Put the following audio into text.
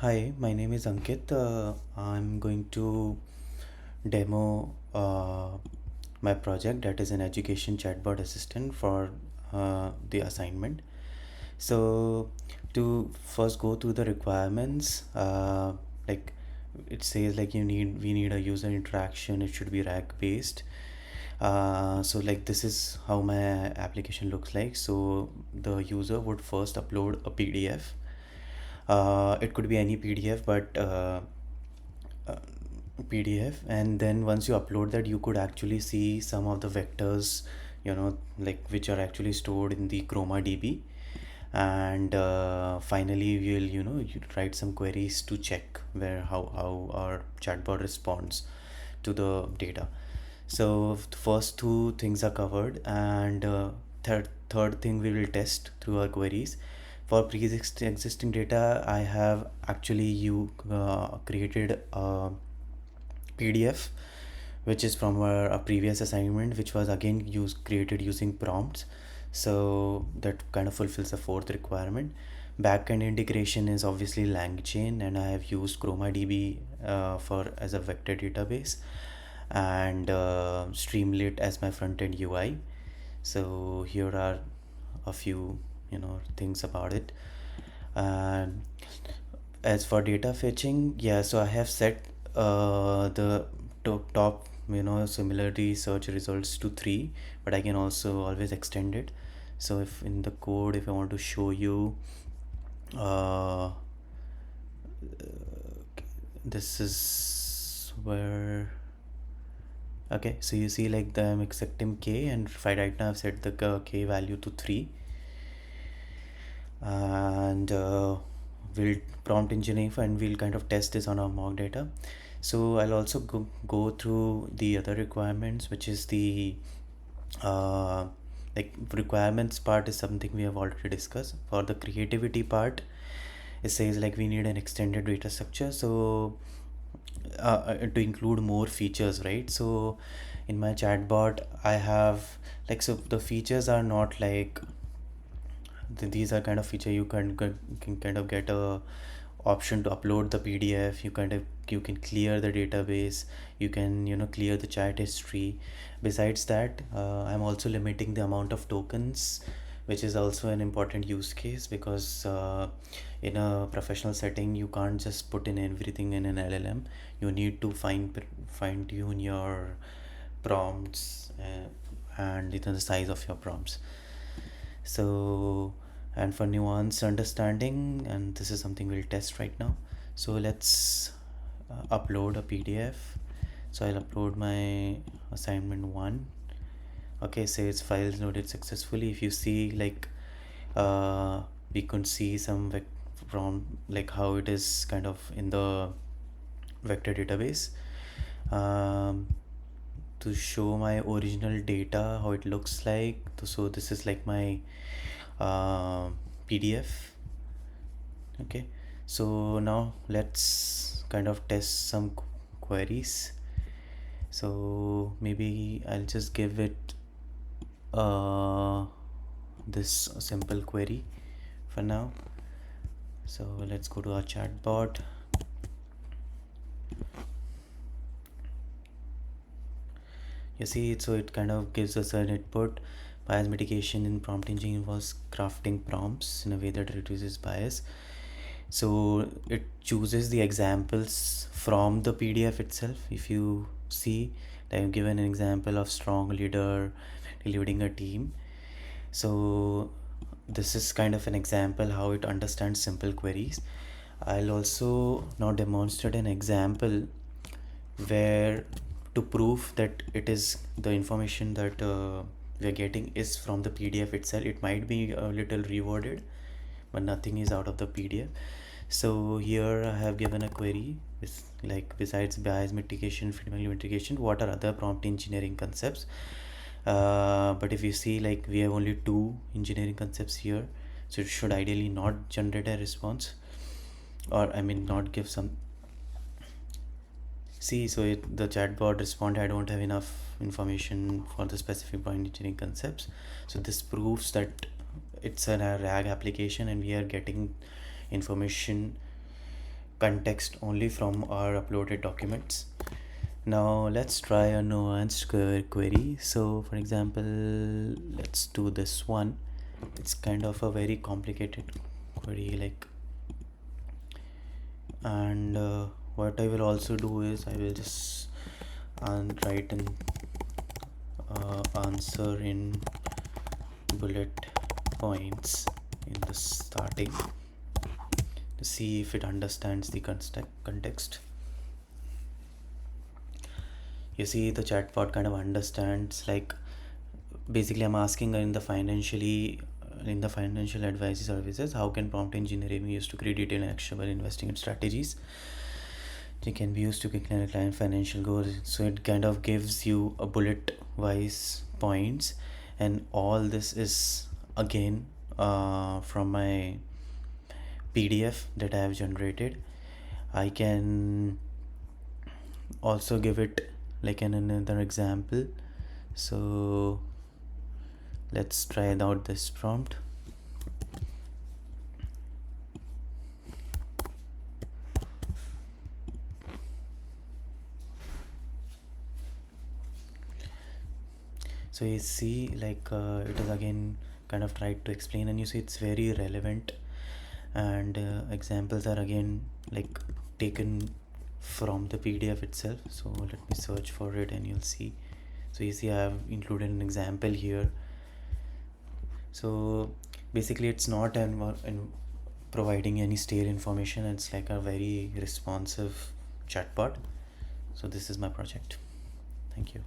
Hi, my name is Ankit. I'm going to demo my project, that is an education chatbot assistant for the assignment. So, to first go through the requirements, like it says like we need a user interaction. It should be RAG based. So like this is how my application looks like. So the user would first upload a PDF. It could be any PDF, but uh, PDF, and then once you upload that, you could actually see some of the vectors, like which are actually stored in the Chroma DB. And finally, we'll you write some queries to check how our chatbot responds to the data. So the first two things are covered, and third thing we will test through our queries. For pre-existing data, I have actually you created a PDF, which is from a previous assignment, which was again created using prompts. So that kind of fulfills the fourth requirement. Backend integration is obviously LangChain, and I have used ChromaDB for as a vector database, and Streamlit as my front end UI. So here are a few things about it. And as for data fetching, yeah, so I have set the top similarity search results to 3, but I can also always extend it. So if in the code, if I want to show you, uh, this is where, okay, so you see like I'm accepting k, and right now I've set the k value to 3. And we'll prompt engineering and we'll kind of test this on our mock data. So I'll also go through the other requirements, which is the uh, like requirements part is something we have already discussed. For the creativity part, it says like we need an extended data structure, so to include more features, right? So in my chatbot I have, like, so the features are not like these are kind of feature you can kind of get a option to upload the PDF. You can clear the database, you can clear the chat history. Besides that, I'm also limiting the amount of tokens, which is also an important use case, because in a professional setting you can't just put in everything in an LLM. You need to fine tune your prompts, and the size of your prompts. So, and for nuanced understanding, and this is something we'll test right now. So let's upload a PDF. So I'll upload my assignment 1. Okay, so its files loaded successfully. If you see, like, we could see some from like how it is kind of in the vector database. um, to show my original data, how it looks like. So this is like my uh, PDF. Okay, so now let's kind of test some queries. So maybe I'll just give it this simple query for now. So let's go to our chatbot. You see, so it kind of gives us an input. Bias mitigation in prompt engineering involves crafting prompts in a way that reduces bias. So it chooses the examples from the PDF itself. If you see, I've given an example of strong leader leading a team. So this is kind of an example how it understands simple queries. I'll also now demonstrate an example where, to prove that it is the information that we are getting is from the PDF itself. It might be a little reworded, but nothing is out of the PDF. So here I have given a query with, like, besides bias mitigation, feedback mitigation, what are other prompt engineering concepts? But if you see, like, we have only 2 engineering concepts here, so it should ideally not generate a response, or I mean not give some. See, so the chatbot responded, I don't have enough information for the specific point engineering concepts. So this proves that it's a RAG application and we are getting information context only from our uploaded documents. Now let's try a nuanced query. So for example, let's do this one. It's kind of a very complicated query, like, and what I will also do is I will just write an answer in bullet points in the starting to see if it understands the context. You see, the chatbot kind of understands, like, basically I'm asking in the financial advisory services, how can prompt engineering be used to create detailed and actionable investing strategies? It can be used to calculate a client financial goals. So it kind of gives you a bullet wise points, and all this is again from my PDF that I have generated. I can also give it like another example. So let's try out this prompt. So you see, like, it is again kind of tried to explain, and you see it's very relevant, and examples are again like taken from the PDF itself. So let me search for it and you'll see. So you see I have included an example here. So basically it's not in providing any stale information. It's like a very responsive chatbot. So this is my project. Thank you.